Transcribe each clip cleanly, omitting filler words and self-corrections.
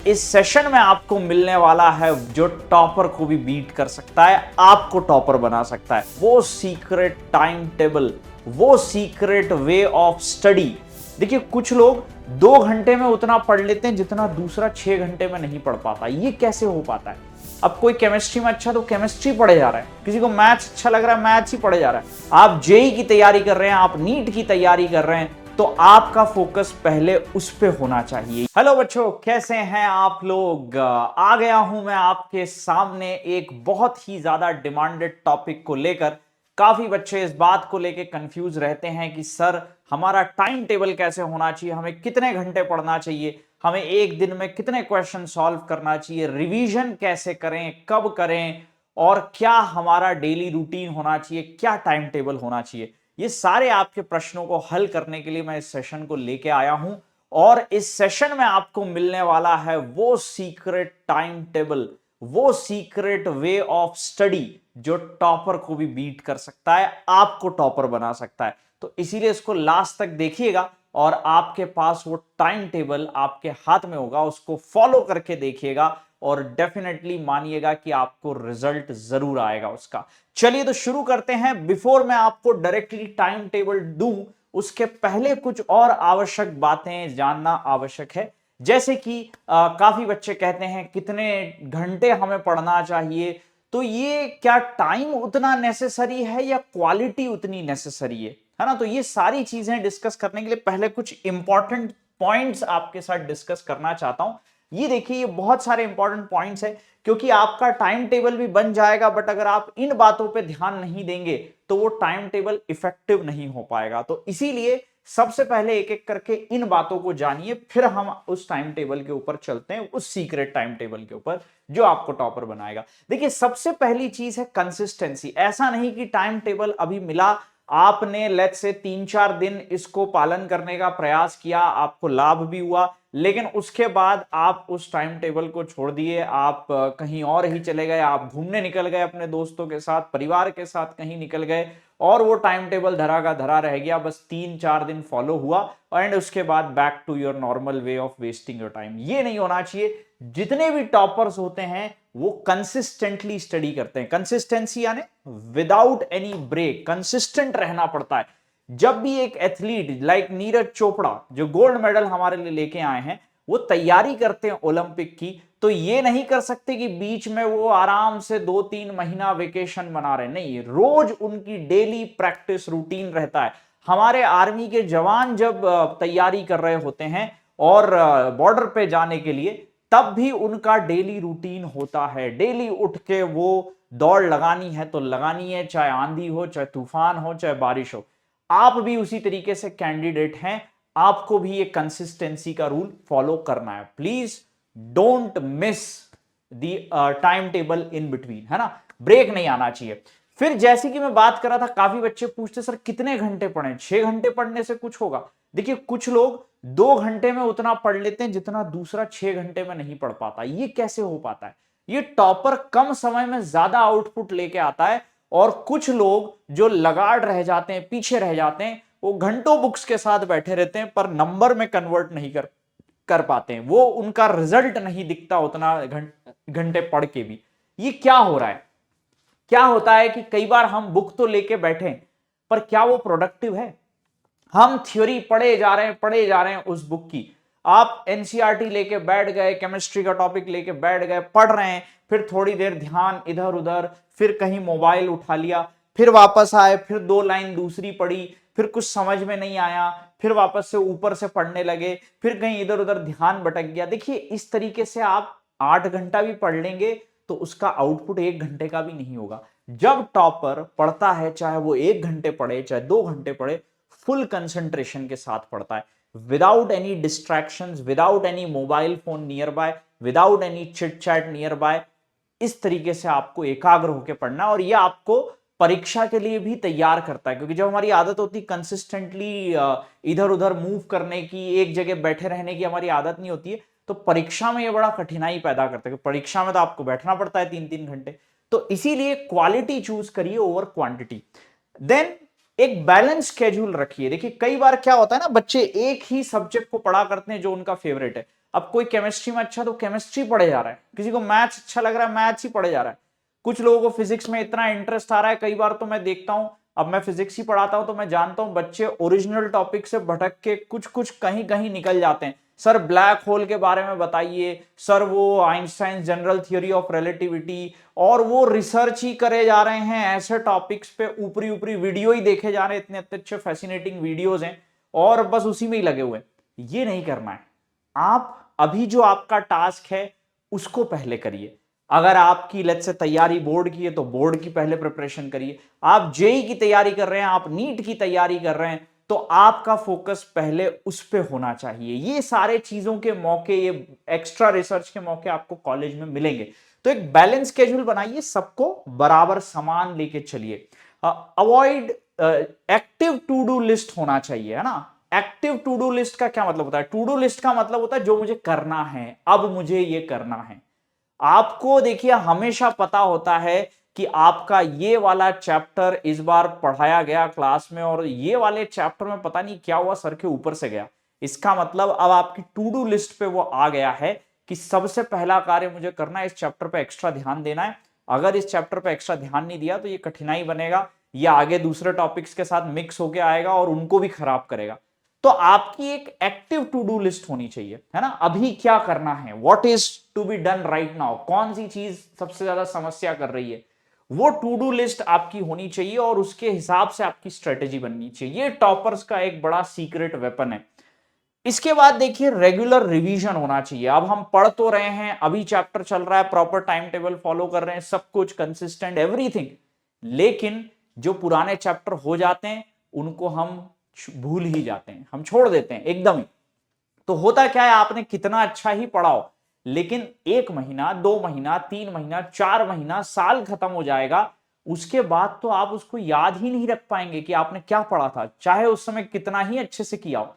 इस सेशन में आपको मिलने वाला है जो टॉपर को भी बीट कर सकता है, आपको टॉपर बना सकता है, वो सीक्रेट टाइम टेबल, वो सीक्रेट वे ऑफ स्टडी। देखिए कुछ लोग 2 घंटे में उतना पढ़ लेते हैं जितना दूसरा 6 घंटे में नहीं पढ़ पाता। ये कैसे हो पाता है? अब कोई केमिस्ट्री में अच्छा तो केमिस्ट्री पढ़े जा रहा है, किसी को मैथ्स अच्छा लग रहा है मैथ्स ही पढ़े जा रहा है। आप जेई की तैयारी कर रहे हैं, आप नीट की तैयारी कर रहे हैं, तो आपका फोकस पहले उस पे होना चाहिए। हेलो बच्चों, कैसे हैं आप लोग? आ गया हूं मैं आपके सामने एक बहुत ही ज्यादा डिमांडेड टॉपिक को लेकर। काफी बच्चे इस बात को लेकर कंफ्यूज रहते हैं कि सर हमारा टाइम टेबल कैसे होना चाहिए, हमें कितने घंटे पढ़ना चाहिए, हमें एक दिन में कितने क्वेश्चन सॉल्व करना चाहिए, रिवीजन कैसे करें, कब करें, और क्या हमारा डेली रूटीन होना चाहिए, क्या टाइम टेबल होना चाहिए। ये सारे आपके प्रश्नों को हल करने के लिए मैं इस सेशन को लेके आया हूं, और इस सेशन में आपको मिलने वाला है वो सीक्रेट टाइम टेबल, वो सीक्रेट वे ऑफ स्टडी जो टॉपर को भी बीट कर सकता है, आपको टॉपर बना सकता है। तो इसीलिए इसको लास्ट तक देखिएगा और आपके पास वो टाइम टेबल आपके हाथ में होगा, उसको फॉलो करके देखिएगा और डेफिनेटली मानिएगा कि आपको रिजल्ट जरूर आएगा उसका। चलिए तो शुरू करते हैं। बिफोर मैं आपको डायरेक्टली टाइम टेबल दूं, उसके पहले कुछ और आवश्यक बातें जानना आवश्यक है। जैसे कि काफी बच्चे कहते हैं कितने घंटे हमें पढ़ना चाहिए, तो ये क्या टाइम उतना नेसेसरी है या क्वालिटी उतनी नेसेसरी है ना? तो ये सारी चीजें डिस्कस करने के लिए पहले कुछ इंपॉर्टेंट पॉइंट्स आपके साथ डिस्कस करना चाहता हूं। ये देखिए, ये बहुत सारे इंपॉर्टेंट पॉइंट्स है, क्योंकि आपका टाइम टेबल भी बन जाएगा, बट अगर आप इन बातों पे ध्यान नहीं देंगे तो वो टाइम टेबल इफेक्टिव नहीं हो पाएगा। तो इसीलिए सबसे पहले एक एक करके इन बातों को जानिए, फिर हम उस टाइम टेबल के ऊपर चलते हैं, उस सीक्रेट टाइम टेबल के ऊपर जो आपको टॉपर बनाएगा। देखिए सबसे पहली चीज है कंसिस्टेंसी। ऐसा नहीं कि टाइम टेबल अभी मिला, आपने लेट्स से 3-4 दिन इसको पालन करने का प्रयास किया, आपको लाभ भी हुआ, लेकिन उसके बाद आप उस टाइम टेबल को छोड़ दिए, आप कहीं और ही चले गए, आप घूमने निकल गए अपने दोस्तों के साथ, परिवार के साथ कहीं निकल गए, और वो टाइम टेबल धरा का धरा रह गया, बस 3-4 दिन फॉलो हुआ एंड उसके बाद back to your normal way of wasting your time. ये नहीं होना चाहिए। जितने भी टॉपर्स होते हैं वो कंसिस्टेंटली स्टडी करते हैं। कंसिस्टेंसी यानी विदाउट एनी ब्रेक, कंसिस्टेंट रहना पड़ता है। जब भी एक एथलीट लाइक नीरज चोपड़ा जो गोल्ड मेडल हमारे लिए लेके आए हैं, वो तैयारी करते हैं ओलंपिक की, तो ये नहीं कर सकते कि बीच में वो आराम से 2-3 महीना वेकेशन मना रहे, नहीं, रोज उनकी डेली प्रैक्टिस रूटीन रहता है। हमारे आर्मी के जवान जब तैयारी कर रहे होते हैं और बॉर्डर पे जाने के लिए, तब भी उनका डेली रूटीन होता है। डेली उठ के वो दौड़ लगानी है तो लगानी है, चाहे आंधी हो, चाहे तूफान हो, चाहे बारिश हो। आप भी उसी तरीके से कैंडिडेट हैं, आपको भी ये कंसिस्टेंसी का रूल फॉलो करना है। Please don't miss the time table in between, है ना? ब्रेक नहीं आना चाहिए। फिर जैसे कि मैं बात कर रहा था, काफी बच्चे पूछते सर कितने घंटे पढ़ें, 6 घंटे पढ़ने से कुछ होगा? देखिए कुछ लोग 2 घंटे में उतना पढ़ लेते हैं जितना दूसरा 6 घंटे में नहीं पढ़ पाता। ये कैसे हो पाता है? ये टॉपर कम समय में ज्यादा आउटपुट लेके आता है, और कुछ लोग जो लगाड़ रह जाते हैं, पीछे रह जाते हैं, वो घंटों बुक्स के साथ बैठे रहते हैं पर नंबर में कन्वर्ट नहीं कर पाते हैं, वो उनका रिजल्ट नहीं दिखता उतना घंटे पढ़ के भी। ये क्या हो रहा है? क्या होता है कि कई बार हम बुक तो लेके बैठे, पर क्या वो प्रोडक्टिव है? हम थ्योरी पढ़े जा रहे हैं उस बुक की। आप एनसीईआरटी लेके बैठ गए, केमिस्ट्री का टॉपिक लेके बैठ गए, पढ़ रहे हैं, फिर थोड़ी देर ध्यान इधर उधर, फिर कहीं मोबाइल उठा लिया, फिर वापस आए, फिर 2 लाइन दूसरी पढ़ी, फिर कुछ समझ में नहीं आया, फिर वापस से ऊपर से पढ़ने लगे, फिर कहीं इधर उधर ध्यान भटक गया। देखिए इस तरीके से आप 8 घंटा भी पढ़ लेंगे तो उसका आउटपुट 1 घंटे का भी नहीं होगा। जब टॉपर पढ़ता है, चाहे वो 1 घंटे पढ़े चाहे 2 घंटे पढ़े, फुल कंसंट्रेशन के साथ पढ़ता है, without any distractions, without any mobile phone near by, without any chit chat near by. इस तरीके से आपको एकाग्र होकर पढ़ना, और यह आपको परीक्षा के लिए भी तैयार करता है। क्योंकि जब हमारी आदत होती कंसिस्टेंटली इधर उधर मूव करने की, एक जगह बैठे रहने की हमारी आदत नहीं होती है, तो परीक्षा में यह बड़ा कठिनाई पैदा करता है। परीक्षा में तो आपको बैठना पड़ता है 3-3 घंटे। तो इसीलिए क्वालिटी चूज करिए ओवर क्वांटिटी। देन एक बैलेंस स्केड्यूल रखिए। देखिए कई बार क्या होता है ना, बच्चे एक ही सब्जेक्ट को पढ़ा करते हैं जो उनका फेवरेट है, अब कोई केमिस्ट्री में अच्छा तो केमिस्ट्री पढ़े जा रहा है, किसी को मैथ्स अच्छा लग रहा है मैथ्स ही पढ़े जा रहा है, कुछ लोगों को फिजिक्स में इतना इंटरेस्ट आ रहा है। कई बार तो मैं देखता हूं, अब मैं फिजिक्स ही पढ़ाता हूं तो मैं जानता हूं बच्चे ओरिजिनल टॉपिक से भटक के कुछ कुछ कहीं कहीं निकल जाते हैं। सर ब्लैक होल के बारे में बताइए, सर वो Einstein general theory of relativity, और वो रिसर्च ही करे जा रहे हैं ऐसे टॉपिक्स पे, ऊपरी ऊपरी वीडियो ही देखे जा रहे हैं, इतने अच्छे फैसिनेटिंग वीडियोज हैं और बस उसी में ही लगे हुए हैं। ये नहीं करना है। आप अभी जो आपका टास्क है उसको पहले करिए। अगर आपकी लेट्स से तैयारी बोर्ड की है तो बोर्ड की पहले प्रिपरेशन करिए, आप जेई की तैयारी कर रहे हैं, आप नीट की तैयारी कर रहे हैं, तो आपका फोकस पहले उस पे होना चाहिए। ये सारे चीजों के मौके, ये एक्स्ट्रा रिसर्च के मौके आपको कॉलेज में मिलेंगे। तो एक बैलेंस स्केड्यूल बनाइए, सबको बराबर समान लेके चलिए। Avoid active to do list होना चाहिए, है ना। एक्टिव टू डू लिस्ट का क्या मतलब होता है? टू डू लिस्ट का मतलब होता है जो मुझे करना है, अब मुझे ये करना है। आपको देखिए हमेशा पता होता है कि आपका ये वाला चैप्टर इस बार पढ़ाया गया क्लास में और ये वाले चैप्टर में पता नहीं क्या हुआ, सर के ऊपर से गया। इसका मतलब अब आपकी टू डू लिस्ट पे वो आ गया है कि सबसे पहला कार्य मुझे करना है, इस चैप्टर पे एक्स्ट्रा ध्यान देना है। अगर इस चैप्टर पे एक्स्ट्रा ध्यान नहीं दिया तो ये कठिनाई बनेगा, ये आगे दूसरे टॉपिक्स के साथ मिक्स होके आएगा और उनको भी खराब करेगा। तो आपकी एक एक्टिव टू डू लिस्ट होनी चाहिए, है ना। अभी क्या करना है, what is to be done right now, कौन सी चीज सबसे ज्यादा समस्या कर रही है, वो टू डू लिस्ट आपकी होनी चाहिए और उसके हिसाब से आपकी स्ट्रेटेजी बननी चाहिए। ये टॉपर्स का एक बड़ा सीक्रेट वेपन है। इसके बाद देखिए रेगुलर रिवीजन होना चाहिए। अब हम पढ़ तो रहे हैं, अभी चैप्टर चल रहा है, प्रॉपर टाइम टेबल फॉलो कर रहे हैं, सब कुछ कंसिस्टेंट एवरीथिंग, लेकिन जो पुराने चैप्टर हो जाते हैं उनको हम भूल ही जाते हैं, हम छोड़ देते हैं एकदम ही। तो होता क्या है, आपने कितना अच्छा ही पढ़ाओ, लेकिन 1 महीना 2 महीना 3 महीना 4 महीना साल खत्म हो जाएगा, उसके बाद तो आप उसको याद ही नहीं रख पाएंगे कि आपने क्या पढ़ा था, चाहे उस समय कितना ही अच्छे से किया हो।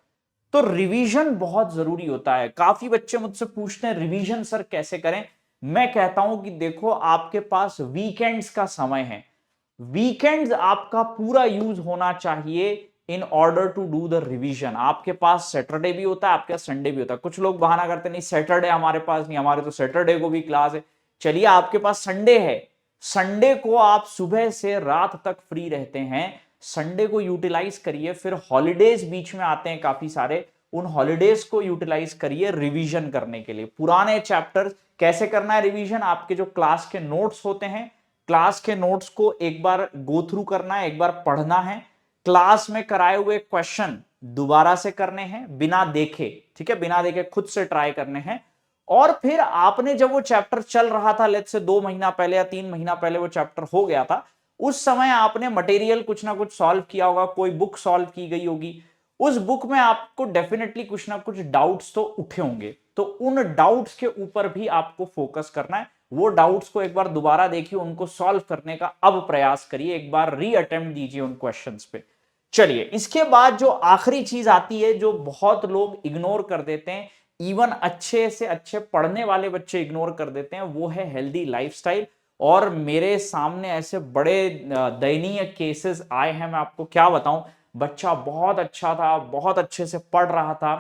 तो रिवीजन बहुत जरूरी होता है। काफी बच्चे मुझसे पूछते हैं रिवीजन सर कैसे करें। मैं कहता हूं कि देखो आपके पास वीकेंड्स का समय है, वीकेंड्स आपका पूरा यूज होना चाहिए in order to do the revision. आपके पास सैटरडे भी होता है, आपके पास संडे भी होता है। कुछ लोग बहाना करते नहीं सैटरडे हमारे पास नहीं, हमारे तो सैटरडे को भी क्लास है। चलिए आपके पास संडे है, संडे को आप सुबह से रात तक फ्री रहते हैं, संडे को यूटिलाइज करिए। फिर हॉलीडेज बीच में आते हैं काफी सारे, उन हॉलीडेज को यूटिलाइज करिए रिवीजन करने के लिए। पुराने चैप्टर कैसे करना है रिवीजन, आपके जो क्लास के नोट्स होते हैं, क्लास के नोट्स को एक बार गो थ्रू करना है, एक बार पढ़ना है। क्लास में कराए हुए क्वेश्चन दोबारा से करने हैं बिना देखे, ठीक है, बिना देखे खुद से ट्राई करने हैं। और फिर आपने जब वो चैप्टर चल रहा था, लेट्स से 2 महीना पहले या 3 महीना पहले वो चैप्टर हो गया था, उस समय आपने मटेरियल कुछ ना कुछ सॉल्व किया होगा, कोई बुक सॉल्व की गई होगी, उस बुक में आपको डेफिनेटली कुछ ना कुछ डाउट्स तो उठे होंगे, तो उन डाउट्स के ऊपर भी आपको फोकस करना है। वो डाउट्स को एक बार दोबारा देखिए, उनको सॉल्व करने का अब प्रयास करिए, एक बार री अटेम्प्ट दीजिए उन क्वेश्चंस पे। चलिए इसके बाद जो आखिरी चीज आती है जो बहुत लोग इग्नोर कर देते हैं, इवन अच्छे से अच्छे पढ़ने वाले बच्चे इग्नोर कर देते हैं, वो है हेल्दी लाइफस्टाइल। और मेरे सामने ऐसे बड़े दयनीय केसेस आए हैं, मैं आपको क्या बताऊं। बच्चा बहुत अच्छा था, बहुत अच्छे से पढ़ रहा था,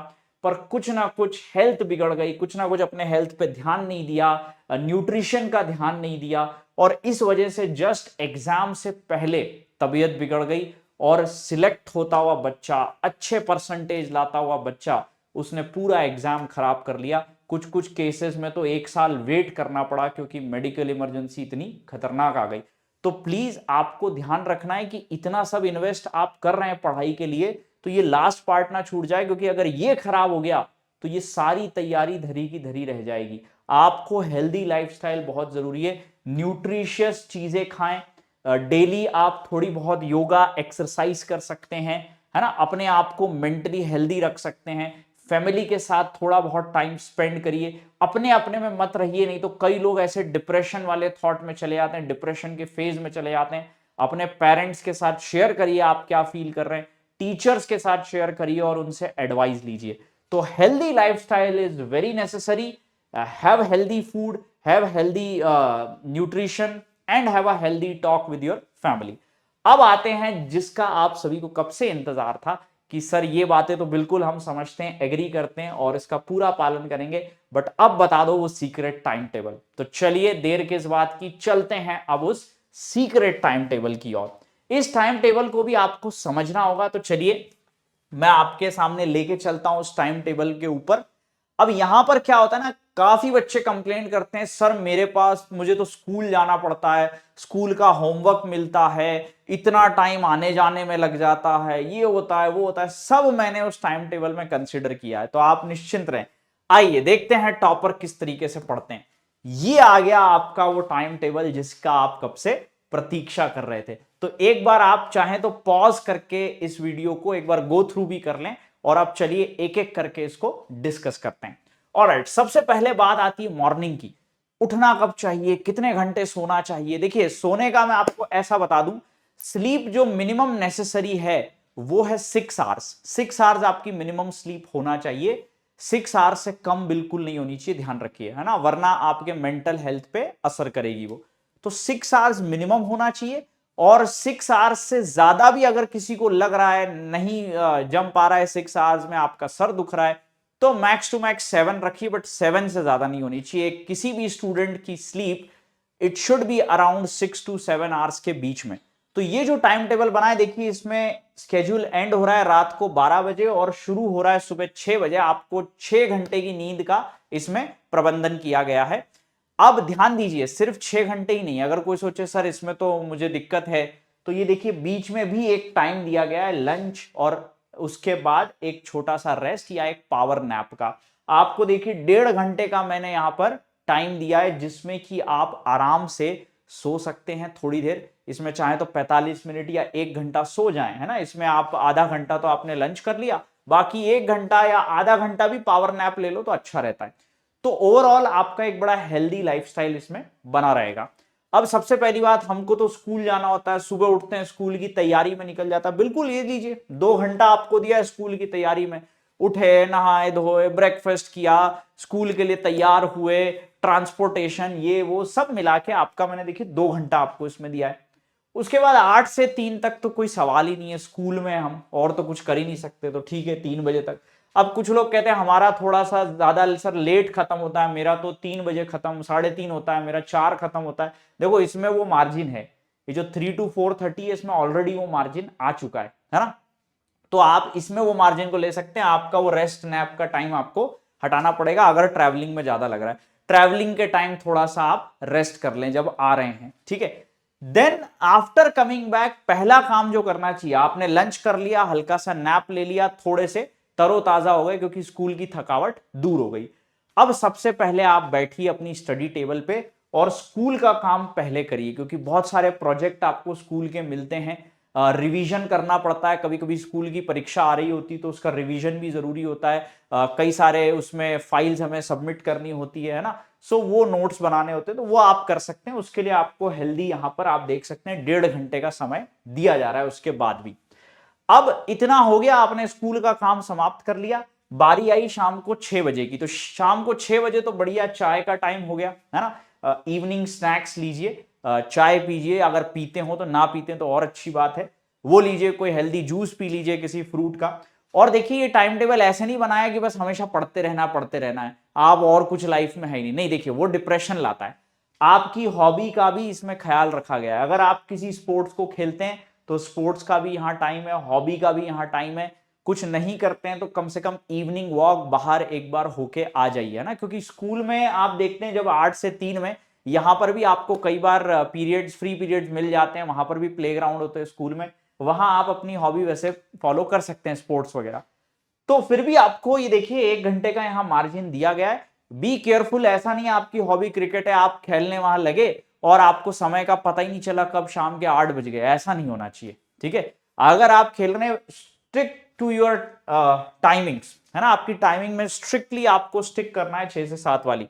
पर कुछ ना कुछ हेल्थ बिगड़ गई, कुछ ना कुछ अपने हेल्थ पे ध्यान नहीं दिया, न्यूट्रिशन का ध्यान नहीं दिया, और इस वजह से जस्ट एग्जाम से पहले तबीयत बिगड़ गई। और सिलेक्ट होता हुआ बच्चा, अच्छे परसेंटेज लाता हुआ बच्चा, उसने पूरा एग्जाम खराब कर लिया। कुछ कुछ केसेस में तो 1 साल वेट करना पड़ा क्योंकि मेडिकल इमरजेंसी इतनी खतरनाक आ गई। तो प्लीज आपको ध्यान रखना है कि इतना सब इन्वेस्ट आप कर रहे हैं पढ़ाई के लिए, तो ये लास्ट पार्ट ना छूट जाए, क्योंकि अगर ये खराब हो गया तो ये सारी तैयारी धरी की धरी रह जाएगी। आपको हेल्दी लाइफस्टाइल बहुत जरूरी है, न्यूट्रिशियस चीजें खाएं, डेली आप थोड़ी बहुत योगा एक्सरसाइज कर सकते हैं, है ना, अपने आप को मेंटली हेल्दी रख सकते हैं। फैमिली के साथ थोड़ा बहुत टाइम स्पेंड करिए, अपने अपने में मत रहिए, नहीं तो कई लोग ऐसे डिप्रेशन वाले थॉट में चले जाते हैं, डिप्रेशन के फेज में चले जाते हैं। अपने पेरेंट्स के साथ शेयर करिए आप क्या फील कर रहे हैं, टीचर्स के साथ शेयर करिए और उनसे एडवाइस लीजिए। तो healthy lifestyle is very necessary. Have healthy food, have healthy nutrition and have a healthy talk with your family. अब आते हैं जिसका आप सभी को कब से इंतजार था कि सर ये बातें तो बिल्कुल हम समझते हैं, एग्री करते हैं और इसका पूरा पालन करेंगे, बट अब बता दो वो सीक्रेट टाइम टेबल। तो चलिए देर किस बात की, चलते हैं अब उस सीक्रेट टाइम टेबल की ओर। इस टाइम टेबल को भी आपको समझना होगा, तो चलिए मैं आपके सामने लेके चलता हूं उस टाइम टेबल के ऊपर। अब यहां पर क्या होता है ना, काफी बच्चे कंप्लेंट करते हैं, सर मेरे पास, मुझे तो स्कूल जाना पड़ता है, स्कूल का होमवर्क मिलता है, इतना टाइम आने जाने में लग जाता है, ये होता है वो होता है, सब मैंने उस टाइम टेबल में कंसिडर किया है। तो आप निश्चिंत रहें, आइए देखते हैं टॉपर किस तरीके से पढ़ते हैं। ये आ गया आपका वो टाइम टेबल जिसका आप कब से प्रतीक्षा कर रहे थे। तो एक बार आप चाहें तो पॉज करके इस वीडियो को एक बार गो थ्रू भी कर लें, और अब चलिए एक एक करके इसको डिस्कस करते हैं। ऑलराइट, सबसे पहले बात आती है मॉर्निंग की। उठना कब चाहिए, कितने घंटे सोना चाहिए? देखिए सोने का मैं आपको ऐसा बता दूं, स्लीप जो मिनिमम नेसेसरी है वो है 6 आवर्स। 6 आवर्स आपकी मिनिमम स्लीप होना चाहिए, 6 आवर्स से कम बिल्कुल नहीं होनी चाहिए, ध्यान रखिए, है ना, वरना आपके मेंटल हेल्थ पे असर करेगी वो। तो 6 आवर्स मिनिमम होना चाहिए, और 6 आवर्स से ज्यादा भी अगर किसी को लग रहा है नहीं जम पा रहा है 6 आवर्स में, आपका सर दुख रहा है, तो मैक्स टू मैक्स 7 रखिए, बट 7 से ज्यादा नहीं होनी चाहिए। किसी भी स्टूडेंट की sleep it should be around 6 to 7 hours के बीच में। तो ये जो टाइम टेबल बनाए, देखिए इसमें स्केड्यूल एंड हो रहा है रात को 12 बजे और शुरू हो रहा है सुबह 6 बजे। आपको 6 घंटे की नींद का इसमें प्रबंधन किया गया है। अब ध्यान दीजिए, सिर्फ 6 घंटे ही नहीं, अगर कोई सोचे सर इसमें तो मुझे दिक्कत है, तो ये देखिए बीच में भी एक टाइम दिया गया है लंच, और उसके बाद एक छोटा सा रेस्ट या एक पावर नैप का। आपको देखिए 1.5 घंटे का मैंने यहां पर टाइम दिया है, जिसमें कि आप आराम से सो सकते हैं थोड़ी देर। इसमें चाहे तो 45 मिनट या 1 घंटा सो जाएं, है ना। इसमें आप आधा घंटा तो आपने लंच कर लिया, बाकी 1 घंटा या आधा घंटा भी पावर नैप ले लो तो अच्छा रहता है। तो ओवरऑल आपका एक बड़ा हेल्दी लाइफस्टाइल इसमें बना रहेगा। अब सबसे पहली बात, हमको तो स्कूल जाना होता है, सुबह उठते हैं, स्कूल की तैयारी में निकल जाता है। बिल्कुल ये लीजिए 2 घंटा आपको दिया है स्कूल की तैयारी में, उठे, नहाए धोए, ब्रेकफास्ट किया, स्कूल के लिए तैयार हुए, ट्रांसपोर्टेशन, ये वो सब मिला के आपका मैंने देखिए 2 घंटा आपको इसमें दिया है। उसके बाद 8 से 3 तक तो कोई सवाल ही नहीं है, स्कूल में हम और तो कुछ कर ही नहीं सकते, तो ठीक है 3 बजे तक। अब कुछ लोग कहते हैं हमारा थोड़ा सा ज्यादा सर लेट खत्म होता है, मेरा तो 3 बजे खत्म, 3:30 होता है, मेरा 4 खत्म होता है। देखो इसमें वो मार्जिन है, ये जो 3 to 4:30 है, इसमें ऑलरेडी वो मार्जिन आ चुका है ना। तो आप इसमें वो मार्जिन को ले सकते हैं। आपका वो रेस्ट नैप का टाइम आपको हटाना पड़ेगा अगर ट्रैवलिंग में ज्यादा लग रहा है। ट्रैवलिंग के टाइम थोड़ा सा आप रेस्ट कर लें जब आ रहे हैं, ठीक है। देन आफ्टर कमिंग बैक, पहला काम जो करना चाहिए, आपने लंच कर लिया, हल्का सा नैप ले लिया, थोड़े से तरोताजा हो गए क्योंकि स्कूल की थकावट दूर हो गई। अब सबसे पहले आप बैठिए अपनी स्टडी टेबल पे और स्कूल का काम पहले करिए, क्योंकि बहुत सारे प्रोजेक्ट आपको स्कूल के मिलते हैं, रिवीजन करना पड़ता है। कभी कभी स्कूल की परीक्षा आ रही होती तो उसका रिवीजन भी जरूरी होता है। कई सारे उसमें फाइल्स हमें सबमिट करनी होती है ना, सो वो नोट्स बनाने होते हैं, तो वो आप कर सकते हैं। उसके लिए आपको हेल्दी यहां पर आप देख सकते हैं 1.5 घंटे का समय दिया जा रहा है उसके बाद भी। अब इतना हो गया, आपने स्कूल का काम समाप्त कर लिया, बारी आई शाम को 6 बजे की। तो शाम को 6 बजे तो बढ़िया चाय का टाइम हो गया, है ना। इवनिंग स्नैक्स लीजिए, चाय पीजिए, अगर पीते हो तो, ना पीते तो और अच्छी बात है, वो लीजिए, कोई हेल्दी जूस पी लीजिए किसी फ्रूट का। और देखिए ये टाइम टेबल ऐसे नहीं बनाया कि बस हमेशा पढ़ते रहना है, आप और कुछ लाइफ में है ही नहीं, नहीं, देखिए वो डिप्रेशन लाता है। आपकी हॉबी का भी इसमें ख्याल रखा गया है। अगर आप किसी स्पोर्ट्स को खेलते हैं तो स्पोर्ट्स का भी यहाँ टाइम है, हॉबी का भी यहाँ टाइम है। कुछ नहीं करते हैं तो कम से कम इवनिंग वॉक बाहर एक बार होके आ जाइए ना, क्योंकि स्कूल में आप देखते हैं जब 8 से 3 में, यहाँ पर भी आपको कई बार पीरियड्स, फ्री पीरियड्स मिल जाते हैं, वहां पर भी प्लेग्राउंड होते हैं स्कूल में, वहां आप अपनी हॉबी वैसे फॉलो कर सकते हैं, स्पोर्ट्स वगैरह। तो फिर भी आपको ये देखिए 1 घंटे का यहाँ मार्जिन दिया गया है। बी केयरफुल, ऐसा नहीं है आपकी हॉबी क्रिकेट है, आप खेलने वहां लगे और आपको समय का पता ही नहीं चला कब शाम के 8 बज गए, ऐसा नहीं होना चाहिए, ठीक है। अगर आप खेल रहे हैं, स्ट्रिक्ट टू योर टाइमिंग्स, है ना, आपकी टाइमिंग में स्ट्रिक्टली आपको स्टिक करना है, 6 से 7 वाली।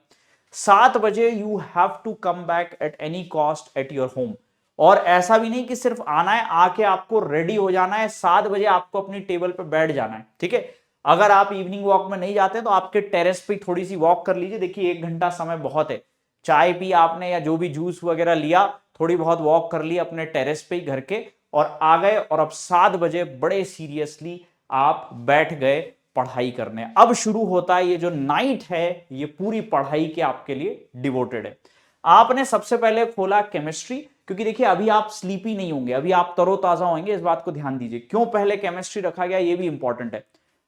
7 बजे you have to come back at any cost at your home. और ऐसा भी नहीं कि सिर्फ आना है, आके आपको रेडी हो जाना है, 7 बजे आपको अपनी टेबल पे बैठ जाना है, ठीक है। अगर आप इवनिंग वॉक में नहीं जाते तो आपके टेरेस पे थोड़ी सी वॉक कर लीजिए, देखिए 1 घंटा समय बहुत है। चाय पी आपने या जो भी जूस वगैरह लिया, थोड़ी बहुत वॉक कर ली अपने टेरेस पे ही घर के, और आ गए, और अब 7 बजे बड़े सीरियसली आप बैठ गए पढ़ाई करने। अब शुरू होता है ये जो नाइट है, ये पूरी पढ़ाई के आपके लिए डिवोटेड है। आपने सबसे पहले खोला केमिस्ट्री, क्योंकि देखिए अभी आप स्लीपी नहीं होंगे, अभी आप तरोताजा होंगे, इस बात को ध्यान दीजिए। क्यों पहले केमिस्ट्री रखा गया ये भी इंपॉर्टेंट है।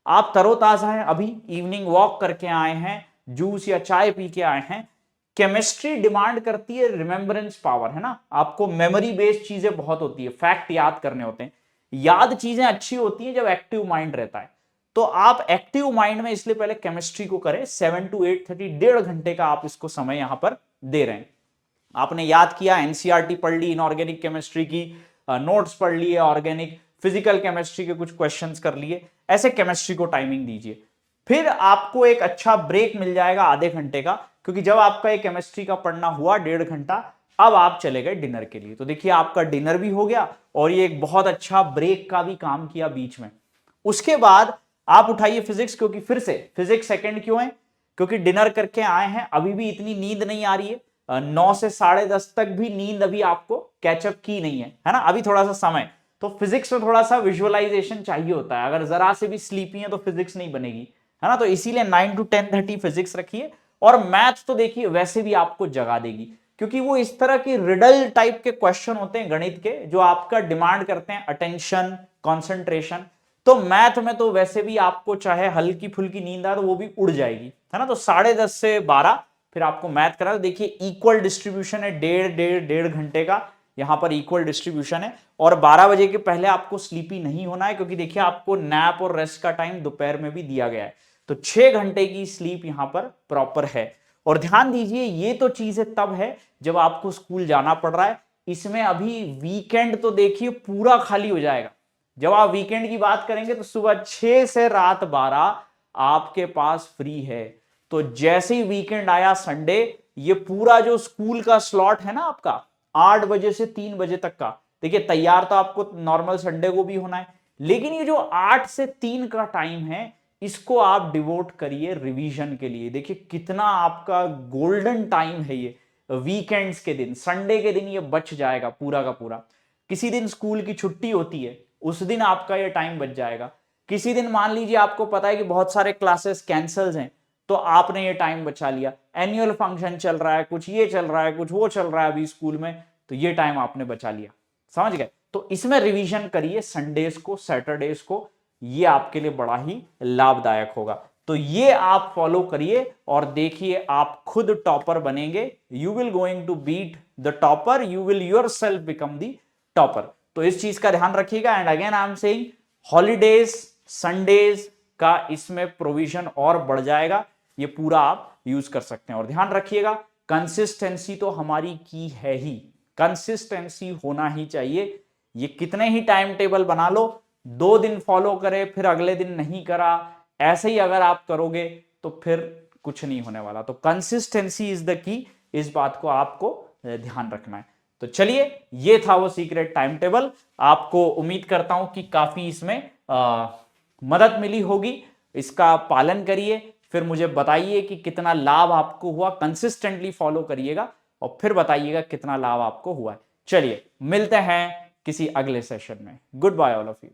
आप तरोताजा हैं, अभी इवनिंग वॉक करके आए हैं, जूस या चाय पी के आए हैं। केमिस्ट्री डिमांड करती है रिमेम्बरेंस पावर, है ना, आपको मेमोरी बेस्ड चीजें बहुत होती है, फैक्ट याद करने होते हैं। याद चीजें अच्छी होती हैं जब एक्टिव माइंड रहता है। तो आप एक्टिव माइंड में इसलिए पहले केमिस्ट्री को करें। 7 to 8:30, 1.5 घंटे का आप इसको समय यहां पर दे रहे हैं। आपने याद किया, एनसीईआरटी पढ़ ली, इनऑर्गेनिक केमिस्ट्री की नोट्स पढ़ लिए, ऑर्गेनिक फिजिकल केमिस्ट्री के कुछ क्वेश्चंस कर लिए, ऐसे केमिस्ट्री को टाइमिंग दीजिए। फिर आपको एक अच्छा ब्रेक मिल जाएगा आधे घंटे का, क्योंकि जब आपका एक केमिस्ट्री का पढ़ना हुआ 1.5 घंटा, अब आप चले गए डिनर के लिए। तो देखिए आपका डिनर भी हो गया और ये एक बहुत अच्छा ब्रेक का भी काम किया बीच में। उसके बाद आप उठाइए फिजिक्स, क्योंकि फिर से फिजिक्स सेकंड क्यों है, क्योंकि डिनर करके आए हैं, अभी भी इतनी नींद नहीं आ रही है। 9 से 10:30 तक भी नींद अभी आपको कैचअप की नहीं है ना, अभी थोड़ा सा समय। तो फिजिक्स में थोड़ा सा विजुअलाइजेशन चाहिए होता है, अगर जरा से भी स्लीपी है तो फिजिक्स नहीं बनेगी, है ना। तो इसीलिए 9 to 10:30 फिजिक्स रखिए। और मैथ तो देखिए वैसे भी आपको जगा देगी, क्योंकि वो इस तरह की रिडल टाइप के क्वेश्चन होते हैं गणित के, जो आपका डिमांड करते हैं अटेंशन, कॉन्सेंट्रेशन। तो मैथ में तो वैसे भी आपको चाहे हल्की फुल्की नींद आ तो वो भी उड़ जाएगी, है ना। तो 10:30 से 12 फिर आपको मैथ करा। तो देखिए इक्वल डिस्ट्रीब्यूशन है, 1.5 घंटे का यहां पर इक्वल डिस्ट्रीब्यूशन है। और 12 बजे के पहले आपको स्लीपी नहीं होना है, क्योंकि देखिए आपको नैप और रेस्ट का टाइम दोपहर में भी दिया गया है। तो 6 घंटे की स्लीप यहां पर प्रॉपर है। और ध्यान दीजिए ये तो चीजें तब है जब आपको स्कूल जाना पड़ रहा है। इसमें अभी वीकेंड तो देखिए पूरा खाली हो जाएगा। जब आप वीकेंड की बात करेंगे तो सुबह 6 से रात 12 आपके पास फ्री है। तो जैसे ही वीकेंड आया संडे, ये पूरा जो स्कूल का स्लॉट है ना आपका 8 बजे से 3 बजे तक का, देखिए तैयार तो आपको नॉर्मल संडे को भी होना है, लेकिन ये जो 8 से 3 का टाइम है, इसको आप डिवोट करिए रिवीजन के लिए। देखिए कितना आपका गोल्डन टाइम है ये। वीकेंड्स के दिन, संडे के दिन ये बच जाएगा पूरा का पूरा। किसी दिन स्कूल की छुट्टी होती है, उस दिन आपका ये टाइम बच जाएगा। किसी दिन मान लीजिए आपको पता है कि बहुत सारे क्लासेस कैंसल्स हैं, तो आपने ये टाइम बचा लिया। एनुअल फंक्शन चल रहा है, कुछ ये चल रहा है, कुछ वो चल रहा है अभी स्कूल में, तो ये टाइम आपने बचा लिया। समझ गए। तो इसमें रिवीजन करिए संडेज को, सैटरडेज को, ये आपके लिए बड़ा ही लाभदायक होगा। तो ये आप फॉलो करिए और देखिए आप खुद टॉपर बनेंगे। You will going to beat the topper, you will yourself become the topper. तो इस चीज का ध्यान रखिएगा। And again I am saying holidays, Sundays का इसमें प्रोविजन और बढ़ जाएगा, ये पूरा आप यूज कर सकते हैं। और ध्यान रखिएगा कंसिस्टेंसी तो हमारी की है ही, कंसिस्टेंसी होना ही चाहिए। ये कितने ही टाइम टेबल बना लो, 2 दिन फॉलो करे फिर अगले दिन नहीं करा, ऐसे ही अगर आप करोगे तो फिर कुछ नहीं होने वाला। तो कंसिस्टेंसी इज द की, इस बात को आपको ध्यान रखना है। तो चलिए ये था वो सीक्रेट टाइम टेबल। आपको उम्मीद करता हूं कि काफी इसमें मदद मिली होगी। इसका पालन करिए, फिर मुझे बताइए कि कितना लाभ आपको हुआ। कंसिस्टेंटली फॉलो करिएगा और फिर बताइएगा कितना लाभ आपको हुआ है। चलिए मिलते हैं किसी अगले सेशन में। Good bye all of you.